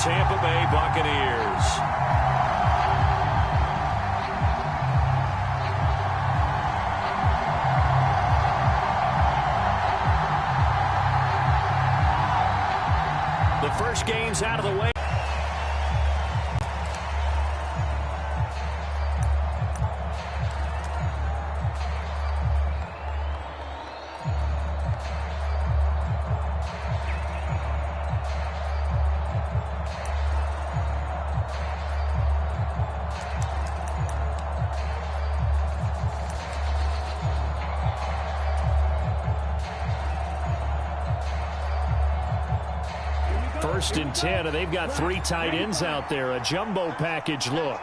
Tampa Bay Buccaneers. The first game's out of the way. First and 10, and they've got 3 tight ends out there. A jumbo package look.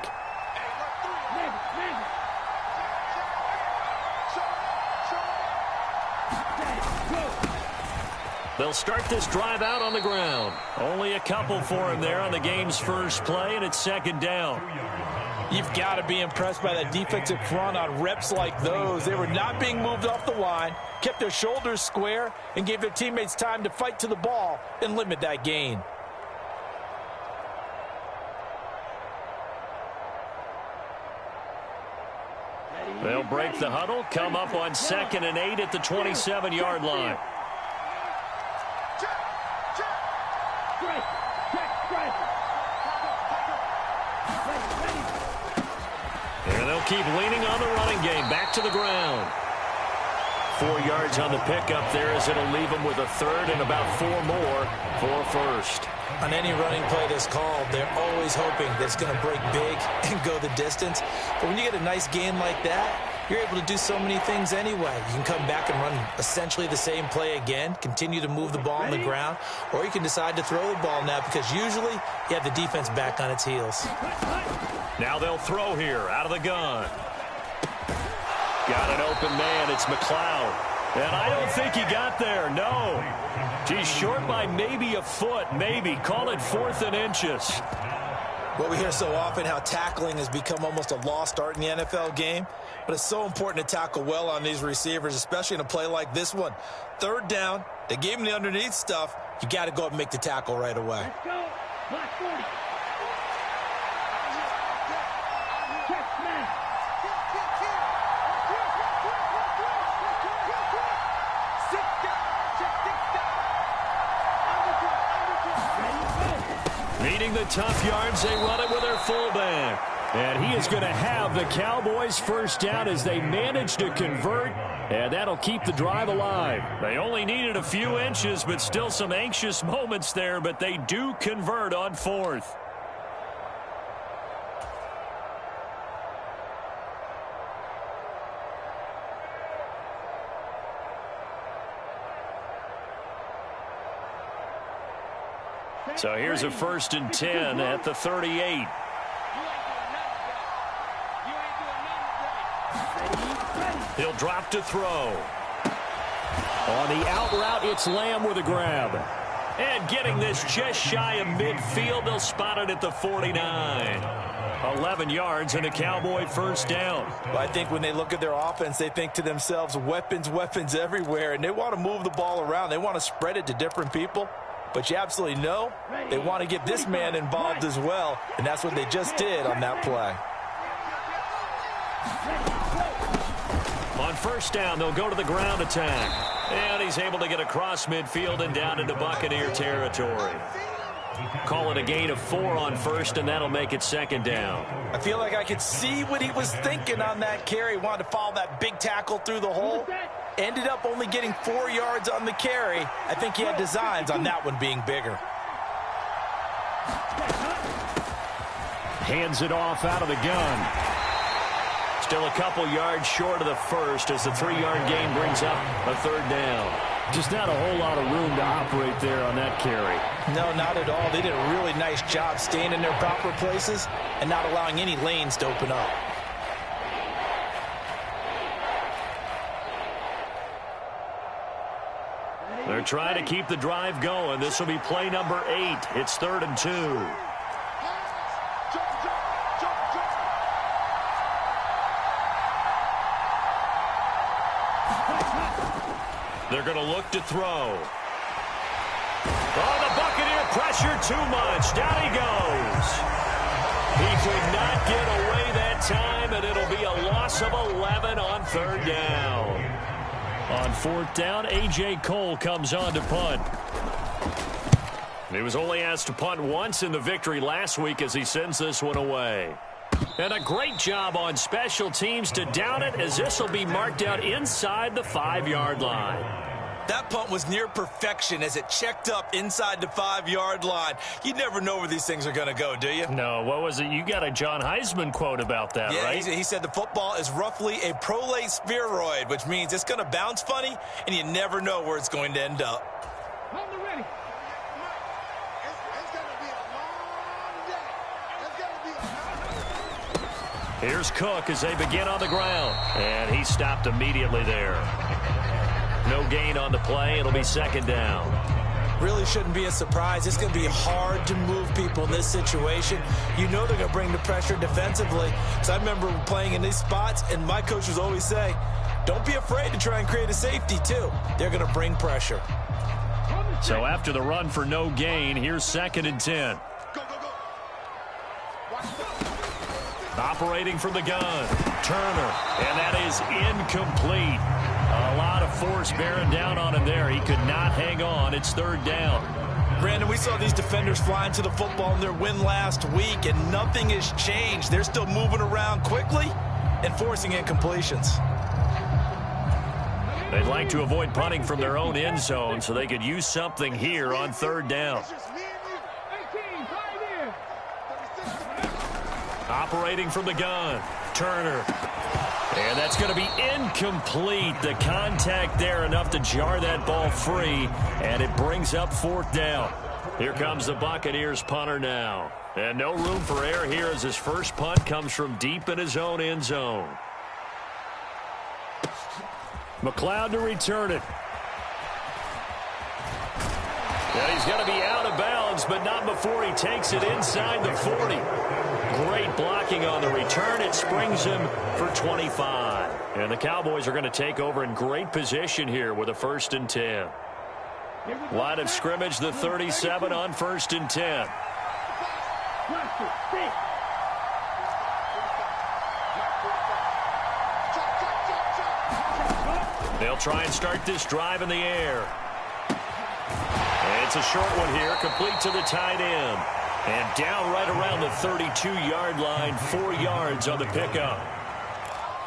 They'll start this drive out on the ground. Only a couple for him there on the game's first play, and it's second down. You've got to be impressed by that defensive front on reps like those. They were not being moved off the line, kept their shoulders square, and gave their teammates time to fight to the ball and limit that gain. They'll break the huddle, come up on 2nd and 8 at the 27-yard line. And they'll keep leaning on the running game. Back to the ground. 4 yards on the pickup there as it'll leave them with a third and about 4 more for first. On any running play that's called, they're always hoping that it's going to break big and go the distance. But when you get a nice gain like that, you're able to do so many things anyway. You can come back and run essentially the same play again, continue to move the ball on the ground, or you can decide to throw the ball now because usually you have the defense back on its heels. Now they'll throw here out of the gun. Got an open man. It's McLeod. And I don't think he got there. No. He's short by maybe a foot, maybe. Call it 4th and inches. Well, we hear so often how tackling has become almost a lost art in the NFL game. But it's so important to tackle well on these receivers, especially in a play like this one. 3rd down, they gave him the underneath stuff. You got to go up and make the tackle right away. Let's go. Block 40. Needing the tough yards, they run it with their fullback. And he is going to have the Cowboys first down as they manage to convert, and that'll keep the drive alive. They only needed a few inches, but still some anxious moments there, but they do convert on 4th. So here's a 1st and 10 at the 38. He'll drop to throw. On the out route, it's Lamb with a grab. And getting this just shy of midfield, they'll spot it at the 49. 11 yards and a Cowboy first down. Well, I think when they look at their offense, they think to themselves, weapons, weapons everywhere. And they want to move the ball around. They want to spread it to different people. But you absolutely know they want to get this man involved as well. And that's what they just did on that play. On first down, they'll go to the ground attack. And he's able to get across midfield and down into Buccaneer territory. Call it a gain of 4 on first, and that'll make it second down. I feel like I could see what he was thinking on that carry. Wanted to follow that big tackle through the hole. Ended up only getting 4 yards on the carry. I think he had designs on that one being bigger. Hands it off out of the gun. Still a couple yards short of the first as the 3-yard gain brings up a third down. Just not a whole lot of room to operate there on that carry. No, not at all. They did a really nice job staying in their proper places and not allowing any lanes to open up. They're trying to keep the drive going. This will be play number 8. It's 3rd and 2. They're going to look to throw. Oh, the Buccaneer pressure too much. Down he goes. He could not get away that time, and it'll be a loss of 11 on third down. On fourth down, A.J. Cole comes on to punt. He was only asked to punt once in the victory last week as he sends this one away. And a great job on special teams to down it, as this will be marked out inside the 5-yard line. That punt was near perfection as it checked up inside the 5-yard line. You never know where these things are going to go, do you? No, what was it? You got a John Heisman quote about that, right? He said the football is roughly a prolate spheroid, which means it's going to bounce funny, and you never know where it's going to end up. Here's Cook as they begin on the ground. And he stopped immediately there. No gain on the play. It'll be second down. Really shouldn't be a surprise. It's going to be hard to move people in this situation. You know they're going to bring the pressure defensively. So I remember playing in these spots, and my coaches always say, don't be afraid to try and create a safety, too. They're going to bring pressure. So after the run for no gain, here's second and 10. Operating from the gun, Turner, and that is incomplete. A lot of force bearing down on him there. He could not hang on. It's third down. Brandon, we saw these defenders flying to the football in their win last week, and nothing has changed. They're still moving around quickly and forcing incompletions. They'd like to avoid punting from their own end zone so they could use something here on third down. Operating from the gun, Turner. And that's going to be incomplete. The contact there enough to jar that ball free, and it brings up fourth down. Here comes the Buccaneers punter now. And no room for error here as his first punt comes from deep in his own end zone. McLeod to return it. Yeah, he's going to be out of bounds, but not before he takes it inside the 40. Great blocking on the return. It springs him for 25. And the Cowboys are going to take over in great position here with a 1st and 10. Line of scrimmage, the 37 on 1st and 10. They'll try and start this drive in the air. And it's a short one here, complete to the tight end. And down right around the 32-yard line, 4 yards on the pickup.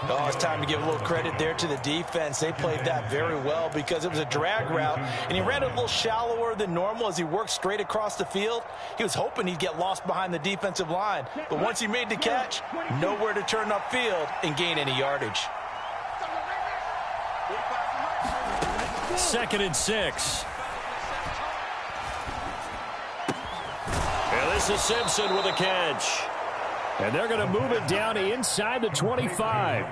Oh, it's time to give a little credit there to the defense. They played that very well because it was a drag route, and he ran it a little shallower than normal as he worked straight across the field. He was hoping he'd get lost behind the defensive line, but once he made the catch, nowhere to turn upfield and gain any yardage. 2nd and 6. And this is Simpson with a catch. And they're going to move it down inside the 25.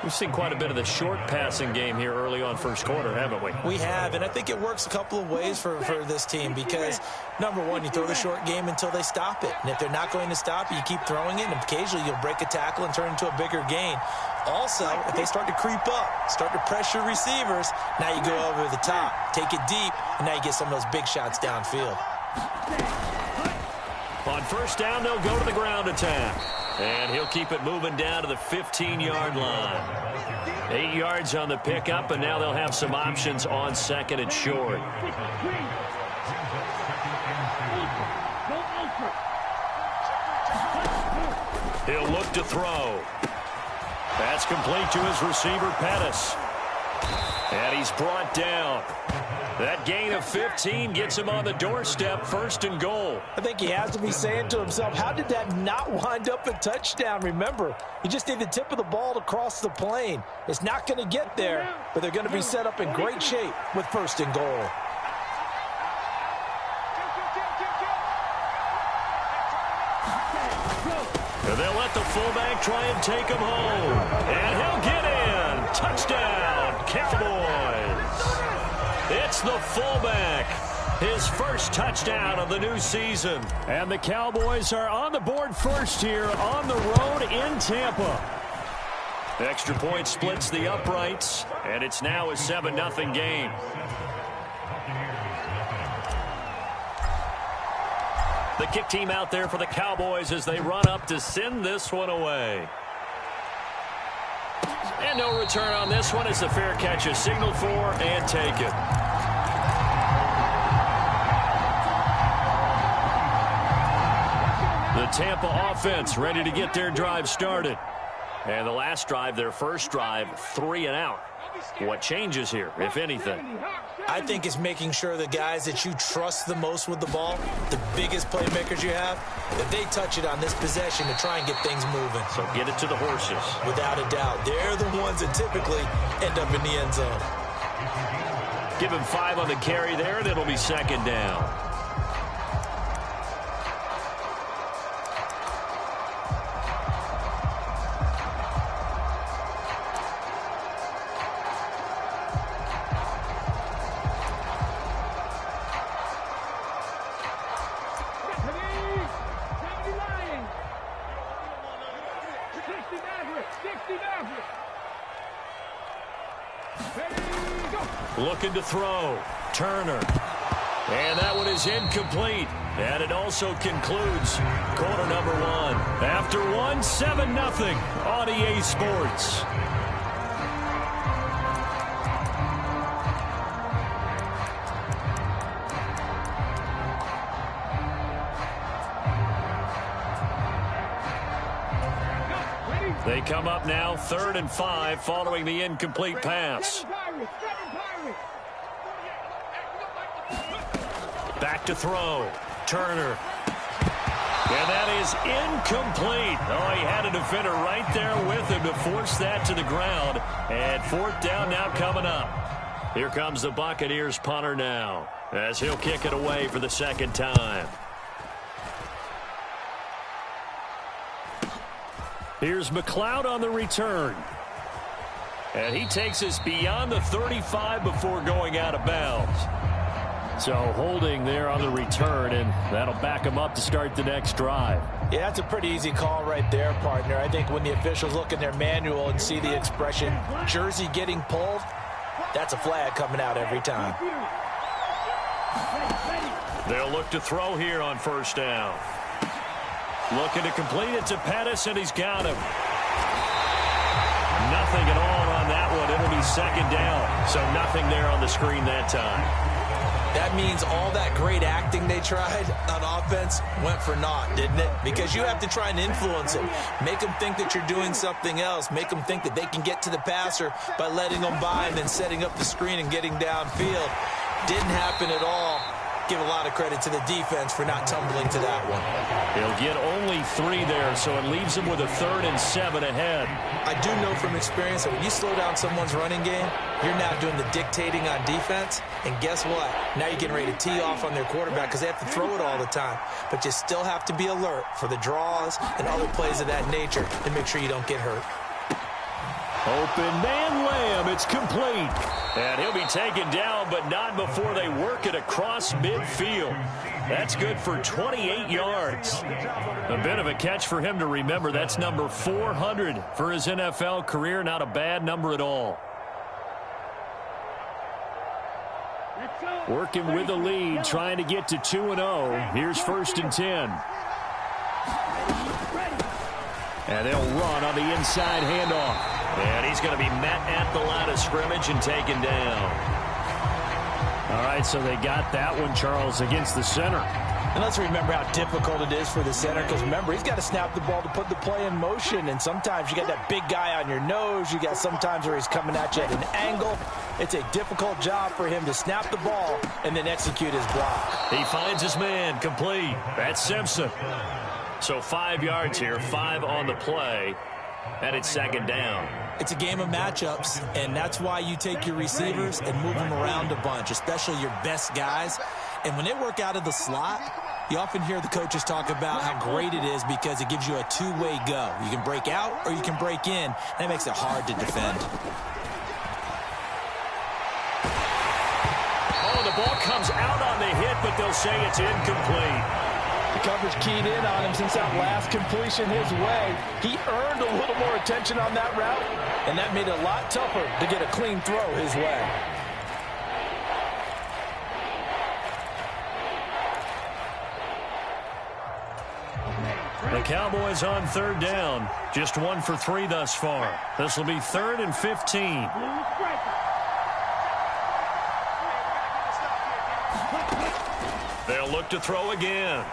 We've seen quite a bit of the short passing game here early on first quarter, haven't we? We have, and I think it works a couple of ways for this team because, number one, you throw the short game until they stop it. And if they're not going to stop it, you keep throwing it, and occasionally you'll break a tackle and turn it into a bigger gain. Also, if they start to creep up, start to pressure receivers, now you go over the top, take it deep, and now you get some of those big shots downfield. On first down, they'll go to the ground attack. And he'll keep it moving down to the 15-yard line. 8 yards on the pickup, and now they'll have some options on second and short. He'll look to throw. That's complete to his receiver, Pettis. And he's brought down. That gain of 15 gets him on the doorstep, 1st and goal. I think he has to be saying to himself, how did that not wind up a touchdown? Remember, you just need the tip of the ball to cross the plane. It's not going to get there, but they're going to be set up in great shape with 1st and goal. And they'll let the fullback try and take him home. And he'll get in. Touchdown, Cowboys. It's the fullback. His first touchdown of the new season. And the Cowboys are on the board first here on the road in Tampa. The extra point splits the uprights, and it's now a 7-0 game. The kick team out there for the Cowboys as they run up to send this one away. And no return on this one. It's a fair catch, a signal for, and take it. The Tampa offense ready to get their drive started. And the last drive, their first drive, 3 and out. What changes here, if anything? I think it's making sure the guys that you trust the most with the ball, the biggest playmakers you have, that they touch it on this possession to try and get things moving. So get it to the horses. Without a doubt. They're the ones that typically end up in the end zone. Give him 5 on the carry there, and it'll be second down. Looking to throw. Turner. And that one is incomplete. And it also concludes quarter number 1. After 1, 7-0 on EA Sports. They come up now 3rd and 5 following the incomplete pass. Back to throw. Turner. And that is incomplete. Oh, he had a defender right there with him to force that to the ground. And 4th down now coming up. Here comes the Buccaneers punter now as he'll kick it away for the 2nd time. Here's McLeod on the return. And he takes us beyond the 35 before going out of bounds. So holding there on the return, and that'll back him up to start the next drive. Yeah, that's a pretty easy call right there, partner. I think when the officials look in their manual and see the expression, jersey getting pulled, that's a flag coming out every time. They'll look to throw here on 1st down. Looking to complete it to Pettis, and he's got him. Nothing at all on that one. It'll be 2nd down. So nothing there on the screen that time. That means all that great acting they tried on offense went for naught, didn't it? Because you have to try and influence them. Make them think that you're doing something else. Make them think that they can get to the passer by letting them by and then setting up the screen and getting downfield. Didn't happen at all. Give a lot of credit to the defense for not tumbling to that one. He'll get only 3 there, so it leaves him with a 3rd and 7 ahead. I do know from experience that when you slow down someone's running game, you're now doing the dictating on defense. And guess what? Now you're getting ready to tee off on their quarterback because they have to throw it all the time. But you still have to be alert for the draws and other plays of that nature to make sure you don't get hurt. Open man Lamb. It's complete. And he'll be taken down, but not before they work it across midfield. That's good for 28 yards. A bit of a catch for him to remember. That's number 400 for his NFL career. Not a bad number at all. Working with the lead, trying to get to 2-0. Here's 1st and 10. And they'll run on the inside handoff. And he's going to be met at the line of scrimmage and taken down. All right, so they got that one, Charles, against the center. And let's remember how difficult it is for the center, because remember, he's got to snap the ball to put the play in motion, and sometimes you got that big guy on your nose. You got sometimes where he's coming at you at an angle. It's a difficult job for him to snap the ball and then execute his block. He finds his man, complete. That's Simpson. So 5 yards here, 5 on the play, and it's 2nd down. It's a game of matchups, and that's why you take your receivers and move them around a bunch, especially your best guys. And when they work out of the slot, you often hear the coaches talk about how great it is because it gives you a two-way go. You can break out or you can break in. That makes it hard to defend. Oh, the ball comes out on the hit, but they'll say it's incomplete. The coverage keyed in on him since that last completion his way. He earned a little more attention on that route, and that made it a lot tougher to get a clean throw his way. The Cowboys on third down. Just 1 for 3 thus far. This will be 3rd and 15. They'll look to throw again.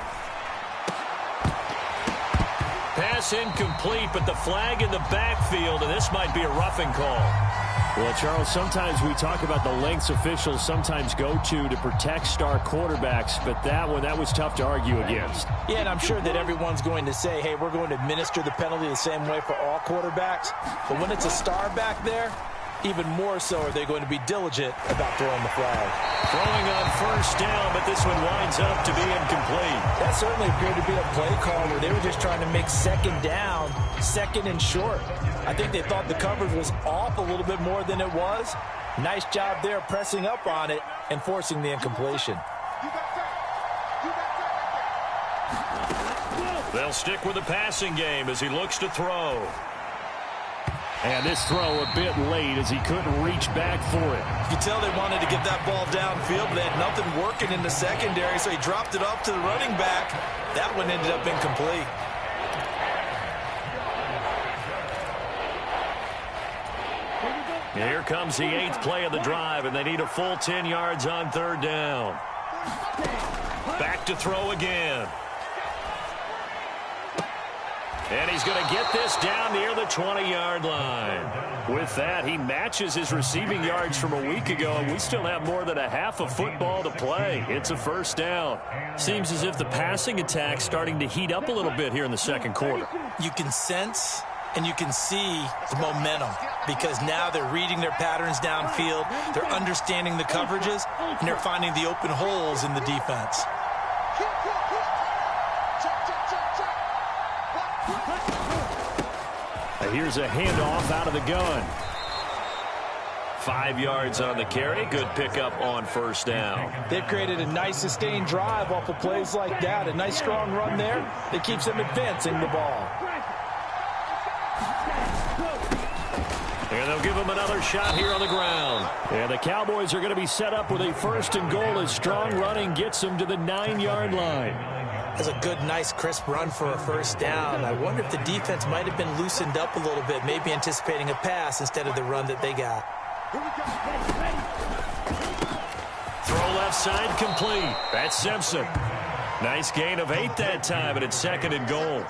Pass incomplete, but the flag in the backfield, and this might be a roughing call. Well, Charles, sometimes we talk about the lengths officials sometimes go to protect star quarterbacks, but that was tough to argue against. Yeah, and I'm sure that everyone's going to say, hey, we're going to administer the penalty the same way for all quarterbacks. But when it's a star back there, even more so are they going to be diligent about throwing the flag. Throwing on first down, but this one winds up to be incomplete. That certainly appeared to be a play call where they were just trying to make second down, second and short. I think they thought the coverage was off a little bit more than it was. Nice job there pressing up on it and forcing the incompletion. They'll stick with the passing game as he looks to throw. And this throw a bit late as he couldn't reach back for it. You can tell they wanted to get that ball downfield, but they had nothing working in the secondary, so he dropped it off to the running back. That one ended up incomplete. Here comes the 8th play of the drive, and they need a full 10 yards on third down. Back to throw again. And he's going to get this down near the 20-yard line. With that, he matches his receiving yards from a week ago, and we still have more than a half of football to play. It's a first down. Seems as if the passing attack's starting to heat up a little bit here in the second quarter. You can sense and you can see the momentum because now they're reading their patterns downfield, they're understanding the coverages, and they're finding the open holes in the defense. Here's a handoff out of the gun. 5 yards on the carry. Good pickup on first down. They've created a nice sustained drive off of plays like that. A nice strong run there that keeps them advancing the ball. And they'll give him another shot here on the ground. And the Cowboys are going to be set up with a 1st and goal as strong running gets them to the 9-yard line. That's a good, nice, crisp run for a first down. I wonder if the defense might have been loosened up a little bit, maybe anticipating a pass instead of the run that they got. Throw left side complete. That's Simpson. Nice gain of 8 that time, and it's 2nd and goal.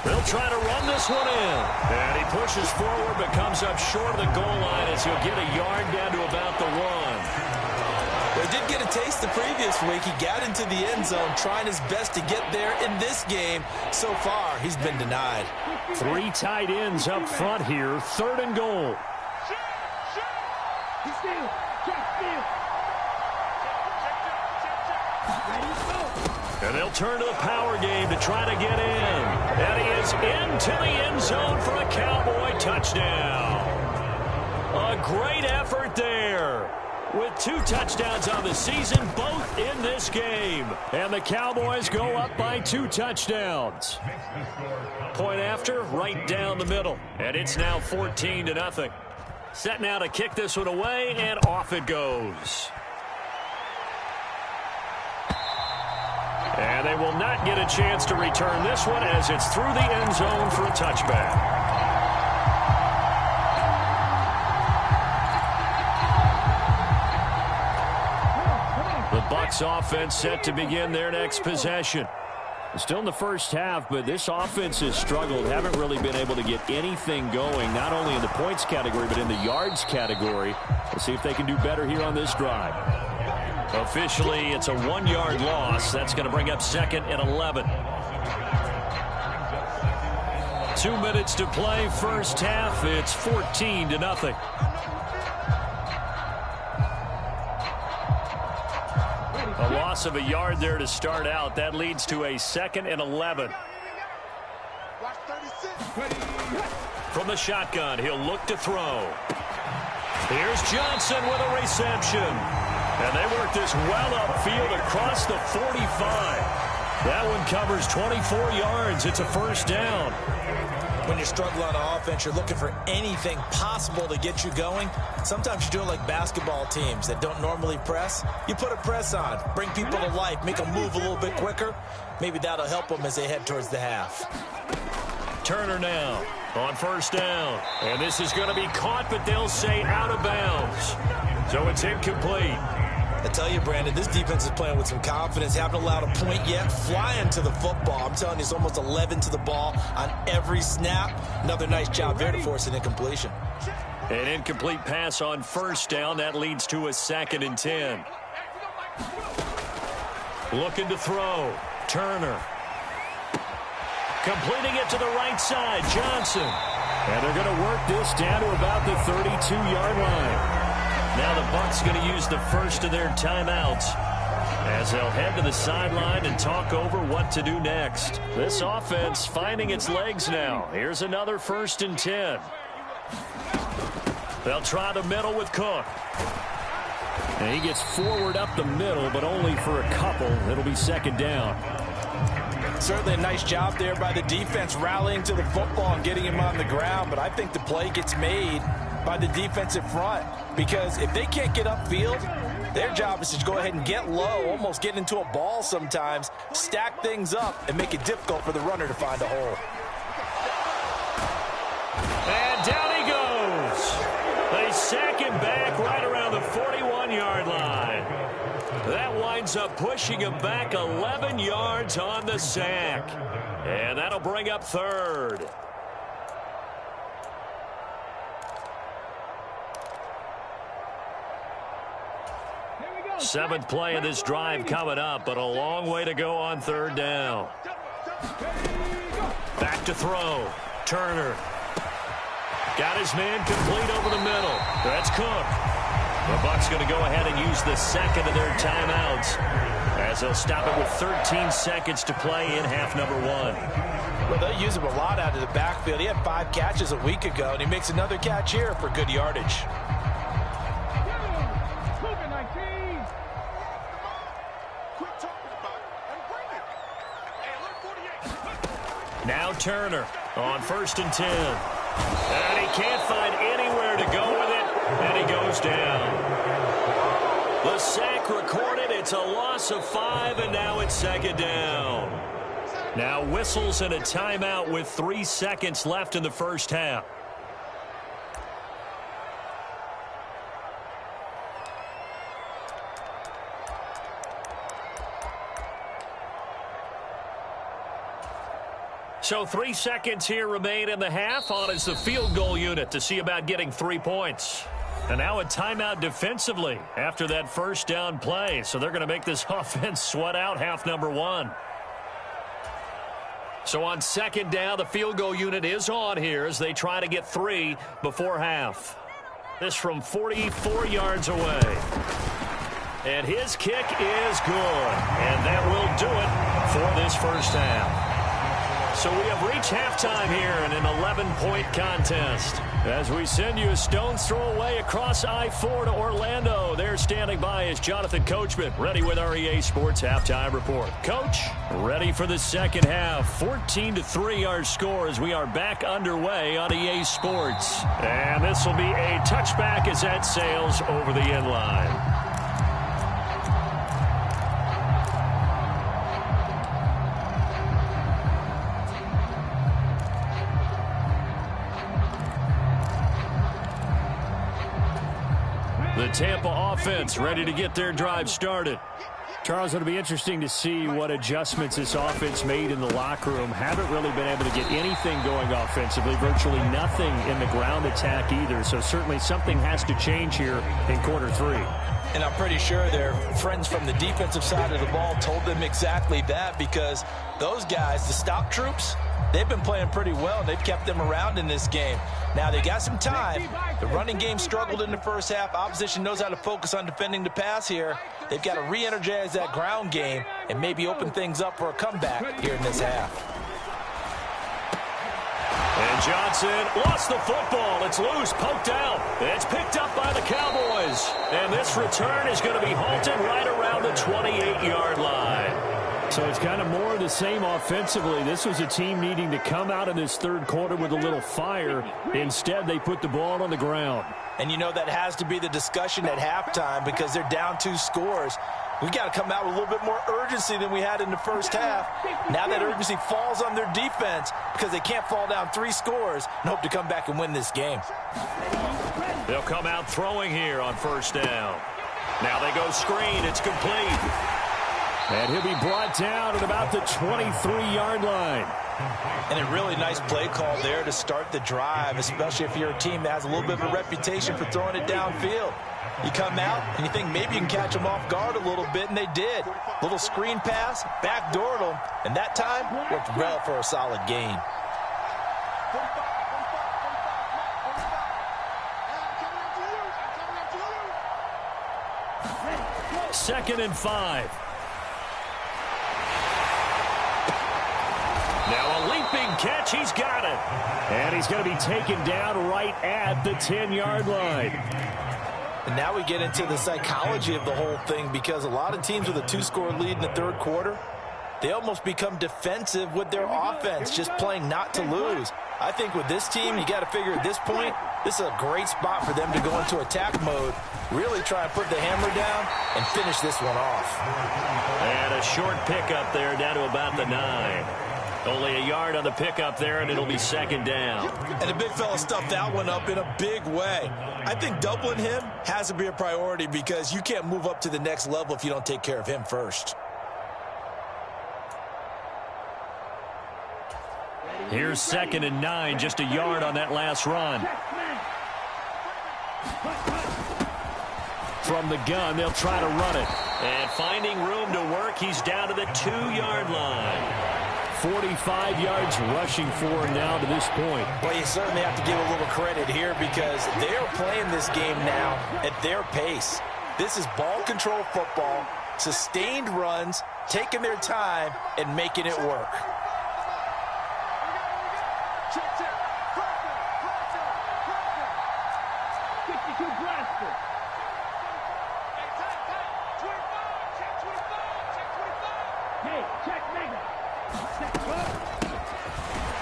They'll try to run this one in. And he pushes forward but comes up short of the goal line as he'll get a yard down to about the 1. Well, he did get a taste the previous week. He got into the end zone trying his best to get there in this game. So far, he's been denied. 3 tight ends up front here. 3rd and goal. And they'll turn to the power game to try to get in. And he is into the end zone for a Cowboy touchdown. A great effort there. With 2 touchdowns on the season, both in this game. And the Cowboys go up by 2 touchdowns. Point after, right down the middle. And it's now 14-0. Set now to kick this one away, and off it goes. And they will not get a chance to return this one as it's through the end zone for a touchback. The Bucs offense set to begin their next possession. Still in the first half, but this offense has struggled. Haven't really been able to get anything going, not only in the points category, but in the yards category. We'll see if they can do better here on this drive. Officially, it's a 1-yard loss. That's going to bring up 2nd and 11. 2 minutes to play, first half. It's 14-0. A loss of a yard there to start out. That leads to a 2nd and 11. From the shotgun, he'll look to throw. Here's Johnson with a reception. And they work this well upfield across the 45. That one covers 24 yards. It's a first down. When you're struggling on offense, you're looking for anything possible to get you going. Sometimes you do it like basketball teams that don't normally press. You put a press on, bring people to life, make them move a little bit quicker. Maybe that'll help them as they head towards the half. Turner now on first down. And this is going to be caught, but they'll say out of bounds. So it's incomplete. I tell you, Brandon, this defense is playing with some confidence. Haven't allowed a point yet. Flying to the football. I'm telling you, it's almost 11 to the ball on every snap. Another nice job there to force an incompletion. An incomplete pass on first down. That leads to a 2nd and 10. Looking to throw. Turner. Completing it to the right side. Johnson. And they're going to work this down to about the 32-yard line. Now the Bucs going to use the first of their timeouts as they'll head to the sideline and talk over what to do next. This offense finding its legs now. Here's another 1st and 10. They'll try the middle with Cook. And he gets forward up the middle, but only for a couple. It'll be 2nd down. Certainly a nice job there by the defense rallying to the football and getting him on the ground, but I think the play gets made by the defensive front, because if they can't get upfield, their job is to go ahead and get low, almost get into a ball sometimes, stack things up, and make it difficult for the runner to find a hole. And down he goes. They sack him back right around the 41-yard line. That winds up pushing him back 11 yards on the sack. And that'll bring up 3rd. Seventh play of this drive coming up, but a long way to go on 3rd down. Back to throw. Turner. Got his man complete over the middle. That's Cook. The Bucs going to go ahead and use the 2nd of their timeouts as they'll stop it with 13 seconds to play in half number 1. Well, they'll use him a lot out of the backfield. He had 5 catches a week ago, and he makes another catch here for good yardage. Now Turner on 1st and 10. And he can't find anywhere to go with it, and he goes down. The sack recorded. It's a loss of 5, and now it's 2nd down. Now whistles and a timeout with 3 seconds left in the first half. So 3 seconds here remain in the half. On is the field goal unit to see about getting 3 points. And now a timeout defensively after that first down play. So they're going to make this offense sweat out half number 1. So on 2nd down, the field goal unit is on here as they try to get 3 before half. This from 44 yards away. And his kick is good. And that will do it for this first half. So we have reached halftime here in an 11-point contest. As we send you a stone's throw away across I-4 to Orlando. There standing by is Jonathan Coachman, ready with our EA Sports Halftime Report. Coach, ready for the second half. 14-3 our score as we are back underway on EA Sports. And this will be a touchback as that sails over the end line. The Tampa offense ready to get their drive started. Charles, it'll be interesting to see what adjustments this offense made in the locker room. Haven't really been able to get anything going offensively, virtually nothing in the ground attack either. So certainly something has to change here in quarter 3. And I'm pretty sure their friends from the defensive side of the ball told them exactly that, because those guys, the stop troops, they've been playing pretty well. They've kept them around in this game. Now, they got some time. The running game struggled in the first half. Opposition knows how to focus on defending the pass here. They've got to re-energize that ground game and maybe open things up for a comeback here in this half. And Johnson lost the football. It's loose, poked out. It's picked up by the Cowboys. And this return is going to be halted right around the 28-yard line. So it's kind of more of the same offensively. This was a team needing to come out in this third quarter with a little fire. Instead, they put the ball on the ground. And you know that has to be the discussion at halftime because they're down 2 scores. We got to come out with a little bit more urgency than we had in the first half. Now that urgency falls on their defense because they can't fall down 3 scores and hope to come back and win this game. They'll come out throwing here on first down. Now they go screen. It's complete. And he'll be brought down at about the 23-yard line. And a really nice play call there to start the drive, especially if you're a team that has a little bit of a reputation for throwing it downfield. You come out and you think maybe you can catch them off guard a little bit, and they did. Little screen pass, backdoored them, and that time worked well for a solid gain. Second and 5. Now a leaping catch. He's got it. And he's going to be taken down right at the 10-yard line. And now we get into the psychology of the whole thing because a lot of teams with a 2-score lead in the third quarter, they almost become defensive with their offense, just playing not to lose. I think with this team, you got to figure at this point, this is a great spot for them to go into attack mode, really try and put the hammer down and finish this one off. And a short pickup there down to about the 9. Only a yard on the pickup there, and it'll be second down. And the big fella stuffed that one up in a big way. I think doubling him has to be a priority because you can't move up to the next level if you don't take care of him first. Here's second and 9, just a yard on that last run. From the gun, they'll try to run it. And finding room to work, he's down to the 2-yard line. 45 yards rushing for him now to this point. Well, you certainly have to give a little credit here because they're playing this game now at their pace. This is ball control football, sustained runs, taking their time, and making it work.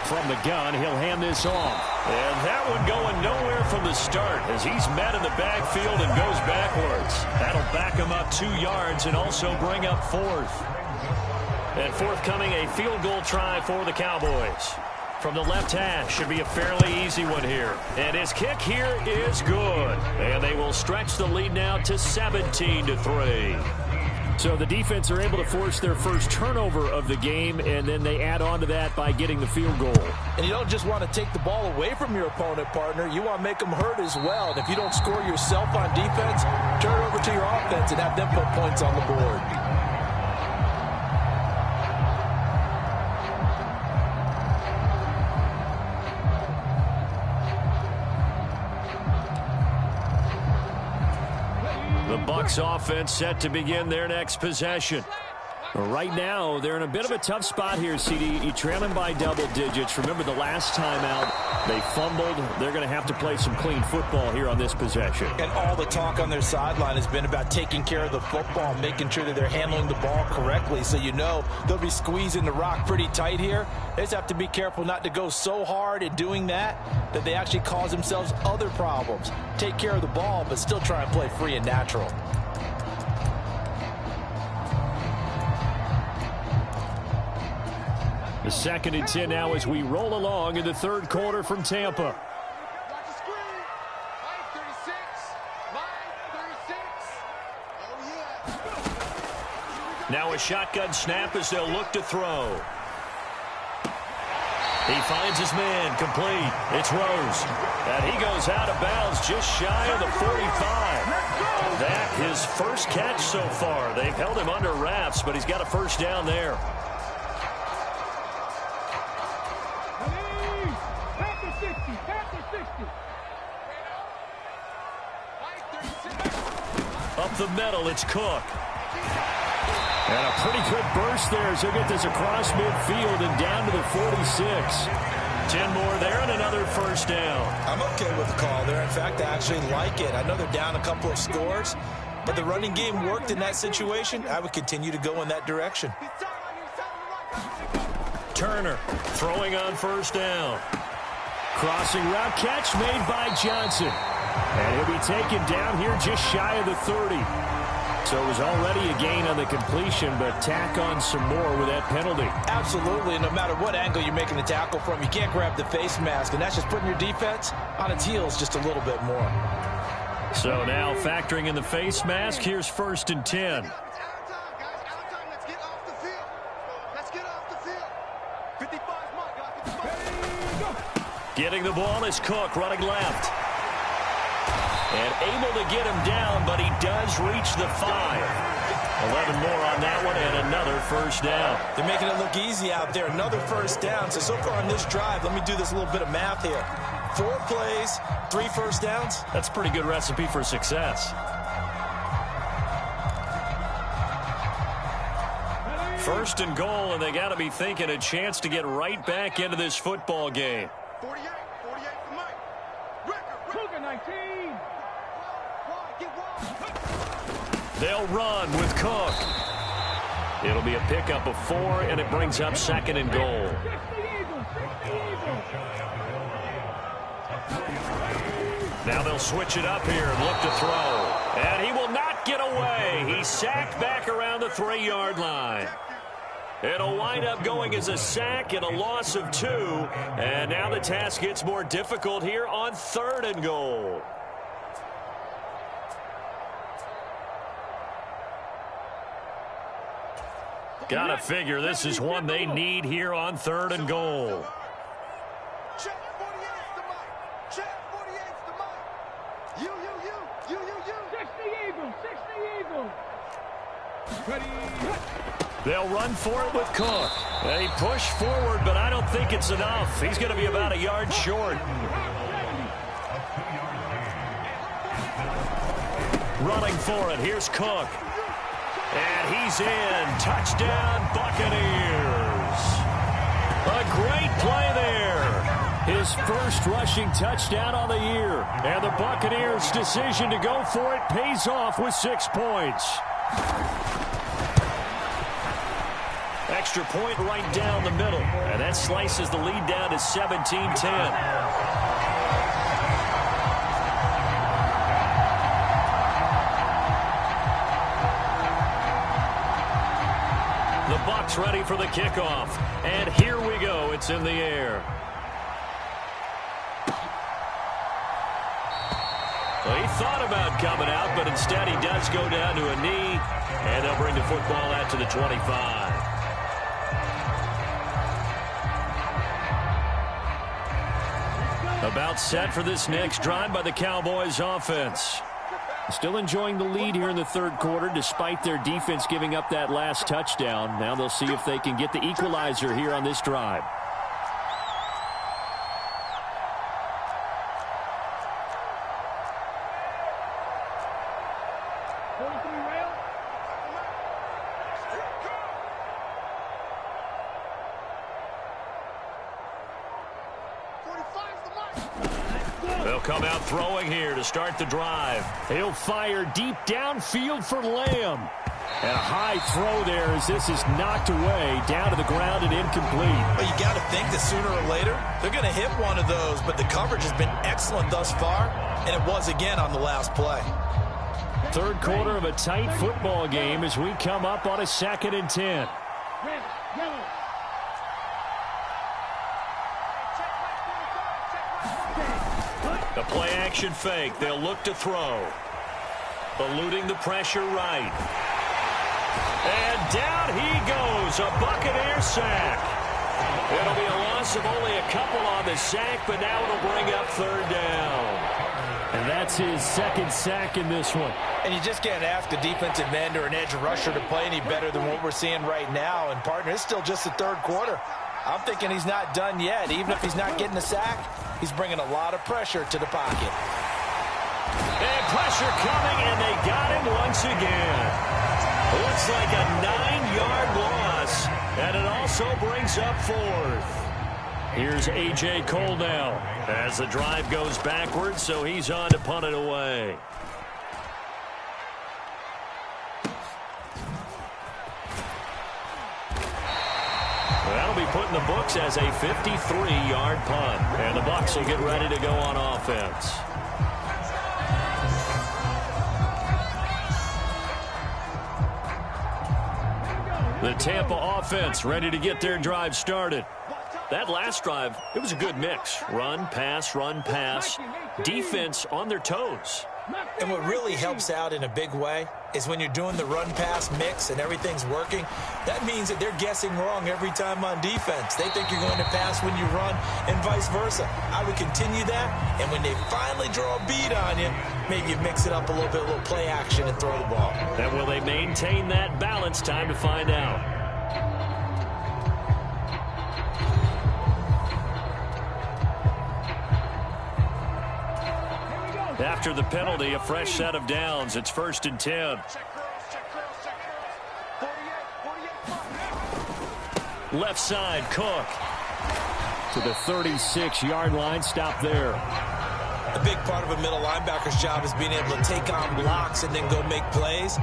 From the gun, he'll hand this off. And that one going nowhere from the start as he's met in the backfield and goes backwards. That'll back him up 2 yards and also bring up fourth. And forthcoming, a field goal try for the Cowboys. From the left hash, should be a fairly easy one here. And his kick here is good. And they will stretch the lead now to 17-3. So the defense are able to force their first turnover of the game, and then they add on to that by getting the field goal. And you don't just want to take the ball away from your opponent, partner. You want to make them hurt as well. And if you don't score yourself on defense, turn it over to your offense and have them put points on the board. The Bucs offense set to begin their next possession. Right now, they're in a bit of a tough spot here, CD. Trailing by double digits. Remember the last time out, they fumbled. They're going to have to play some clean football here on this possession. And all the talk on their sideline has been about taking care of the football, making sure that they're handling the ball correctly. So you know they'll be squeezing the rock pretty tight here. They just have to be careful not to go so hard in doing that they actually cause themselves other problems. Take care of the ball, but still try and play free and natural. The 2nd and 10 now as we roll along in the third quarter from Tampa. Now a shotgun snap as they'll look to throw. He finds his man, complete. It's Rose. And he goes out of bounds just shy of the 45. That his first catch so far. They've held him under wraps, but he's got a first down there. Up the middle, it's Cook. And a pretty good burst there as he'll get this across midfield and down to the 46. 10 more there and another first down. I'm okay with the call there. In fact, I actually like it. I know they're down a couple of scores, but the running game worked in that situation. I would continue to go in that direction. Turner throwing on first down. Crossing route catch made by Johnson. And he'll be taken down here just shy of the 30. So it was already a gain on the completion, but tack on some more with that penalty. Absolutely. No matter what angle you're making the tackle from, you can't grab the face mask, and that's just putting your defense on its heels just a little bit more. So now factoring in the face mask, here's 1st and 10. Getting the ball is Cook running left. And able to get him down, but he does reach the 5. 11 more on that one, and another first down. They're making it look easy out there. Another first down. So far on this drive, let me do this little bit of math here. 4 plays, 3 first downs. That's a pretty good recipe for success. First and goal, and they got to be thinking a chance to get right back into this football game. 48 for Mike. Cougar 19. They'll run with Cook. It'll be a pickup of 4, and it brings up 2nd and goal. Now they'll switch it up here and look to throw. And he will not get away. He's sacked back around the 3-yard line. It'll wind up going as a sack and a loss of 2. And now the task gets more difficult here on 3rd and goal. Gotta figure this is one they need here on 3rd and goal. Check 48's the Mike. Check 48's the Mike. You. 60 Eagles. Ready. They'll run for it with Cook. They push forward, but I don't think it's enough. He's going to be about a yard short. Running for it. Here's Cook. And he's in. Touchdown, Buccaneers. A great play there. His first rushing touchdown on the year. And the Buccaneers' decision to go for it pays off with 6 points. Extra point right down the middle. And that slices the lead down to 17-10. The Bucs ready for the kickoff. And here we go. It's in the air. Well, he thought about coming out, but instead he does go down to a knee. And they'll bring the football out to the 25. About set for this next drive by the Cowboys offense. Still enjoying the lead here in the 3rd quarter despite their defense giving up that last touchdown. Now they'll see if they can get the equalizer here on this drive. They'll come out throwing here to start the drive. He'll fire deep downfield for Lamb. And a high throw there as this is knocked away down to the ground and incomplete. Well, you got to think that sooner or later they're going to hit one of those, but the coverage has been excellent thus far, and it was again on the last play. 3rd quarter of a tight football game as we come up on a 2nd and 10. The play-action fake. They'll look to throw. Eluding the pressure right. And down he goes. A Buccaneer sack. It'll be a loss of only a couple on the sack, but now it'll bring up 3rd down. And that's his 2nd sack in this one. And you just can't ask a defensive end or an edge rusher to play any better than what we're seeing right now. And, partner, it's still just the 3rd quarter. I'm thinking he's not done yet. Even if he's not getting a sack, he's bringing a lot of pressure to the pocket. And pressure coming, and they got him once again. Looks like a 9-yard loss, and it also brings up 4th. Here's A.J. Cole now as the drive goes backwards, so he's on to punt it away. That'll be put in the books as a 53-yard punt. And the Bucs will get ready to go on offense. The Tampa offense ready to get their drive started. That last drive, it was a good mix. Run, pass, defense on their toes. And what really helps out in a big way is when you're doing the run-pass mix and everything's working, that means that they're guessing wrong every time on defense. They think you're going to pass when you run and vice versa. I would continue that, and when they finally draw a bead on you, maybe you mix it up a little bit, a little play action and throw the ball. And will they maintain that balance? Time to find out. After the penalty, a fresh set of downs. It's 1st and 10. Left side, Cook. To the 36-yard line. Stop there. A big part of a middle linebacker's job is being able to take on blocks and then go make plays.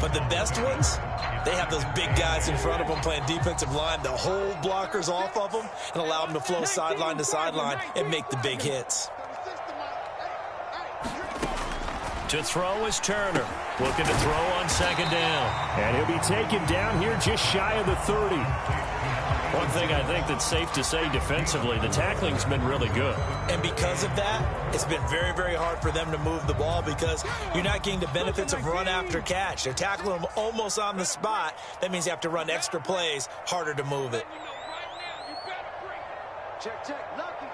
But the best ones, they have those big guys in front of them playing defensive line that hold blockers off of them and allow them to flow sideline to sideline and make the big hits. To throw is Turner. Looking to throw on 2nd down. And he'll be taken down here just shy of the 30. One thing I think that's safe to say defensively, the tackling's been really good. And because of that, it's been very, very hard for them to move the ball because you're not getting the benefits of run after catch. They're tackling them almost on the spot. That means you have to run extra plays, harder to move it. Check. Lucky.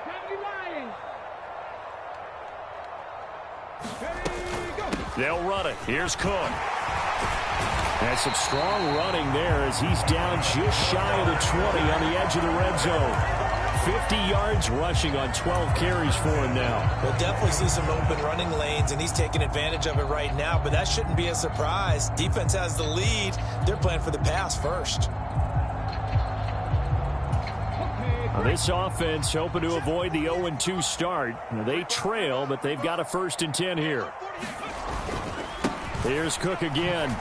They'll run it. Here's Cook. And some strong running there as he's down just shy of the 20 on the edge of the red zone. 50 yards rushing on 12 carries for him now. We'll definitely see some open running lanes, and he's taking advantage of it right now, but that shouldn't be a surprise. Defense has the lead. They're playing for the pass first. This offense hoping to avoid the 0-2 start. They trail, but they've got a 1st and 10 here. Here's Cook again.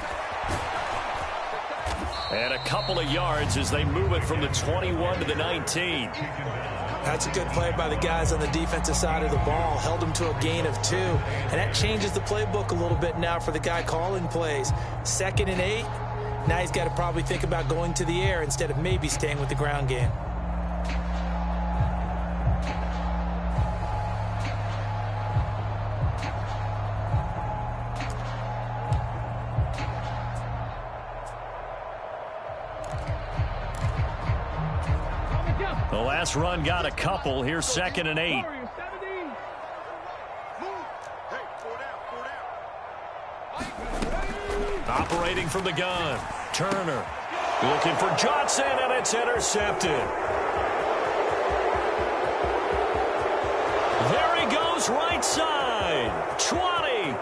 And a couple of yards as they move it from the 21 to the 19. That's a good play by the guys on the defensive side of the ball. Held them to a gain of 2. And that changes the playbook a little bit now for the guy calling plays. 2nd and 8. Now he's got to probably think about going to the air instead of maybe staying with the ground game. The last run got a couple. Here's 2nd and 8. Operating from the gun. Turner looking for Johnson, and it's intercepted. There he goes, right side. 20.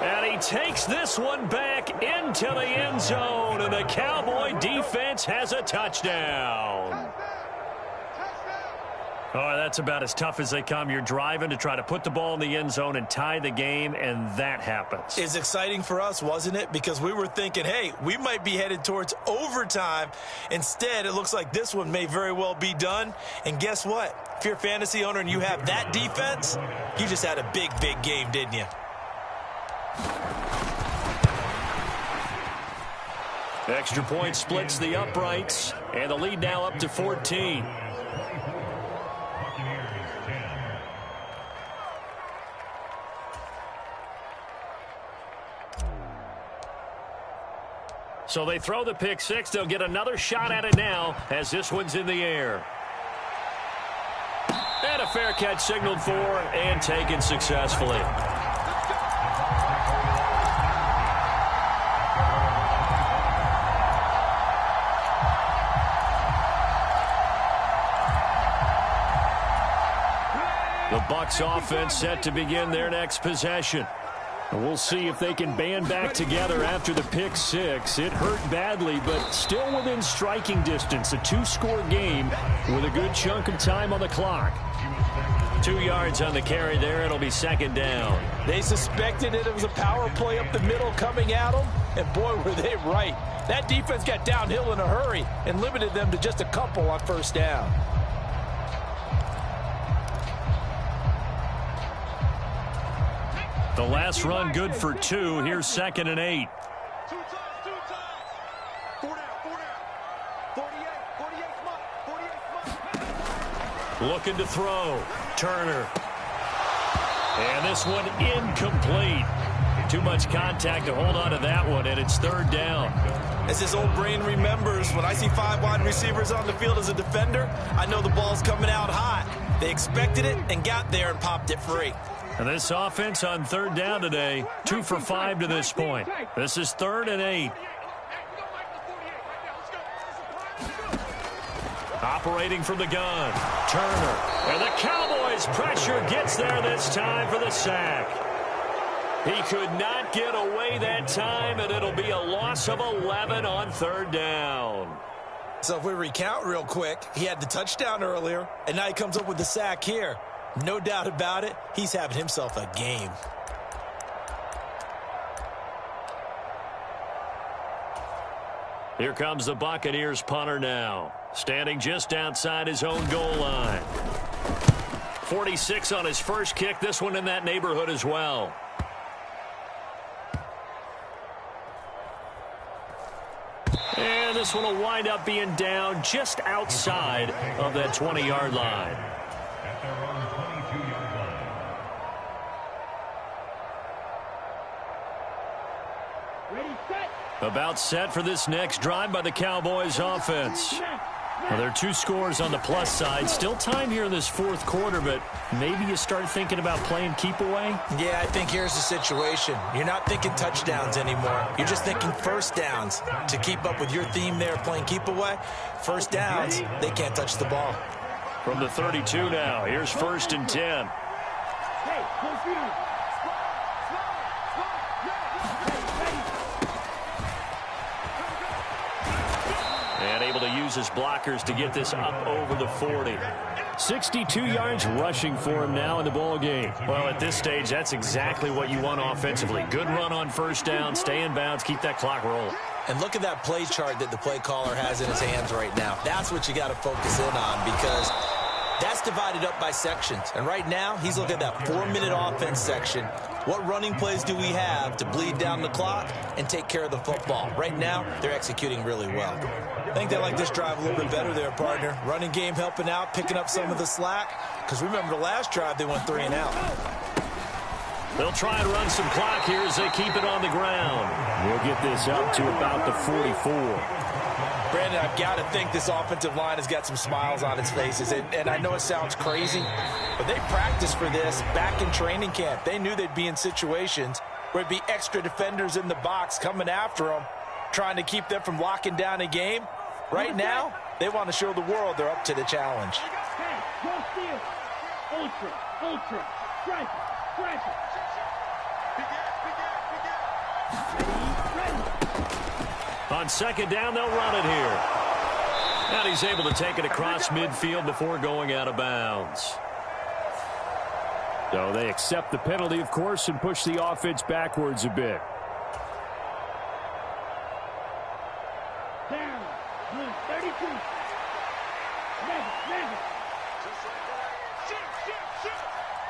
And he takes this one back into the end zone, and the Cowboy defense has a touchdown. Oh, that's about as tough as they come. You're driving to try to put the ball in the end zone and tie the game, and that happens. It's exciting for us, wasn't it? Because we were thinking, hey, we might be headed towards overtime. Instead, it looks like this one may very well be done. And guess what? If you're a fantasy owner and you have that defense, you just had a big, big game, didn't you? Extra point splits the uprights, and the lead now up to 14. So they throw the pick six. They'll get another shot at it now as this one's in the air. And a fair catch signaled for and taken successfully. The Bucs offense set to begin their next possession. And we'll see if they can band back together after the pick six. It hurt badly, but still within striking distance. A two-score game with a good chunk of time on the clock. 2 yards on the carry there. It'll be second down. They suspected it was a power play up the middle coming at them, and boy, were they right. That defense got downhill in a hurry and limited them to just a couple on first down. The last run good for 2. Here's 2nd and 8. 2 times. 4 down. 48 Looking to throw. Turner. And this one incomplete. Too much contact to hold on to that one, and it's 3rd down. As his old brain remembers, when I see 5 wide receivers on the field as a defender, I know the ball's coming out hot. They expected it and got there and popped it free. And this offense on 3rd down today, 2 for 5 to this point. This is 3rd and 8. Operating from the gun, Turner. And the Cowboys' pressure gets there this time for the sack. He could not get away that time, and it'll be a loss of 11 on 3rd down. So if we recount real quick, he had the touchdown earlier, and now he comes up with the sack here. No doubt about it, he's having himself a game. Here comes the Buccaneers punter now, standing just outside his own goal line. 46 on his first kick, this one in that neighborhood as well. And this one will wind up being down just outside of that 20-yard line. About set for this next drive by the Cowboys offense. Well, there are 2 scores on the plus side. Still time here in this 4th quarter, but maybe you start thinking about playing keep away? Yeah, I think here's the situation. You're not thinking touchdowns anymore. You're just thinking first downs. To keep up with your theme there, playing keep away, first downs, they can't touch the ball. From the 32 now, here's 1st and 10. And able to use his blockers to get this up over the 40. 62 yards rushing for him now in the ball game. Well, at this stage, that's exactly what you want offensively. Good run on first down, stay in bounds, keep that clock rolling. And look at that play chart that the play caller has in his hands right now. That's what you got to focus in on, because that's divided up by sections. And right now, he's looking at that 4-minute offense section. What running plays do we have to bleed down the clock and take care of the football? Right now, they're executing really well. I think they like this drive a little bit better there, partner. Running game helping out, picking up some of the slack. Because remember, the last drive, they went 3 and out. They'll try and run some clock here as they keep it on the ground. We'll get this up to about the 44. Brandon, I've got to think this offensive line has got some smiles on its faces. And I know it sounds crazy, but they practiced for this back in training camp. They knew they'd be in situations where it'd be extra defenders in the box coming after them, trying to keep them from locking down a game. Right now, they want to show the world they're up to the challenge. Ultra, strike it. On 2nd down, they'll run it here. And he's able to take it across midfield before going out of bounds. So they accept the penalty, of course, and push the offense backwards a bit. Down, 32. Negative. Shit.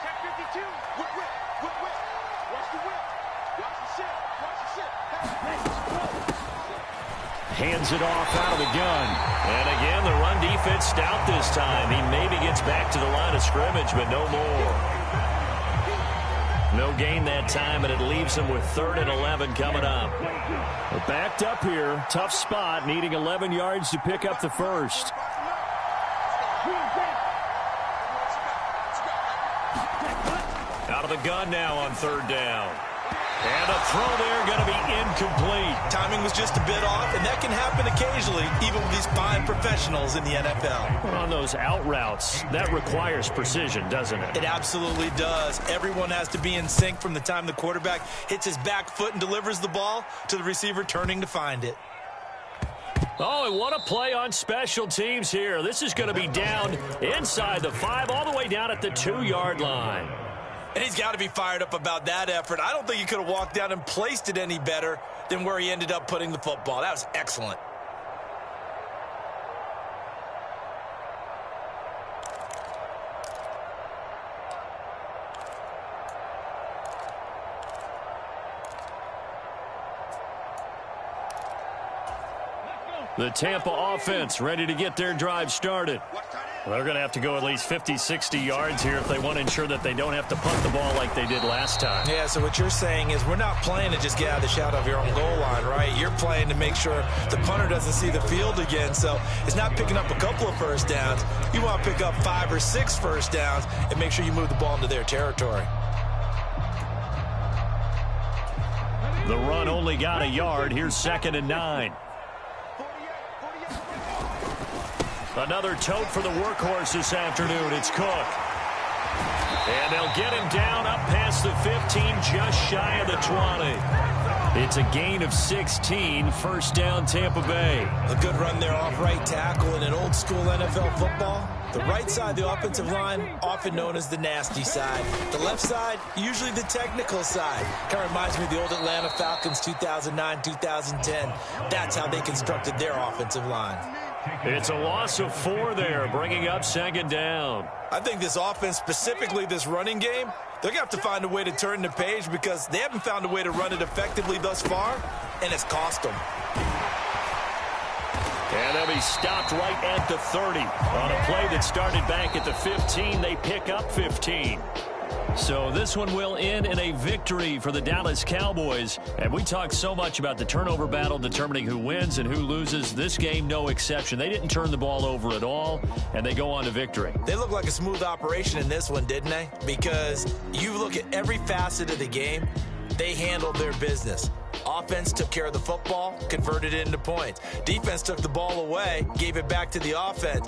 Check 52. Whip. Watch the whip. Watch the shit. Hands it off out of the gun. And again, the run defense stout this time. He maybe gets back to the line of scrimmage, but no more. No gain that time, and it leaves him with 3rd and 11 coming up. We're backed up here. Tough spot, needing 11 yards to pick up the first. Out of the gun now on 3rd down. And a throw there going to be incomplete. Timing was just a bit off, and that can happen occasionally, even with these fine professionals in the NFL. On those out routes, that requires precision, doesn't it? It absolutely does. Everyone has to be in sync from the time the quarterback hits his back foot and delivers the ball to the receiver turning to find it. Oh, and what a play on special teams here. This is going to be down inside the 5, all the way down at the 2-yard line. And he's got to be fired up about that effort. I don't think he could have walked down and placed it any better than where he ended up putting the football. That was excellent. The Tampa offense ready to get their drive started. They're going to have to go at least 50, 60 yards here if they want to ensure that they don't have to punt the ball like they did last time. Yeah, so what you're saying is we're not playing to just get out of the shadow of your own goal line, right? You're playing to make sure the punter doesn't see the field again. So it's not picking up a couple of first downs. You want to pick up 5 or 6 first downs and make sure you move the ball into their territory. The run only got a yard. Here's 2nd and 9. Another tote for the workhorse this afternoon. It's Cook. And they'll get him down up past the 15, just shy of the 20. It's a gain of 16, first down Tampa Bay. A good run there off right tackle in an old school NFL football. The right side of the offensive line, often known as the nasty side. The left side, usually the technical side. Kind of reminds me of the old Atlanta Falcons 2009, 2010. That's how they constructed their offensive line. It's a loss of 4 there, bringing up 2nd down. I think this offense, specifically this running game, they're going to have to find a way to turn the page because they haven't found a way to run it effectively thus far, and it's cost them. And they'll be stopped right at the 30. On a play that started back at the 15, they pick up 15. So this one will end in a victory for the Dallas Cowboys. And we talk so much about the turnover battle determining who wins and who loses. This game, no exception. They didn't turn the ball over at all, and they go on to victory. They look like a smooth operation in this one, didn't they? Because you look at every facet of the game, they handled their business. Offense took care of the football, converted it into points. Defense took the ball away, gave it back to the offense.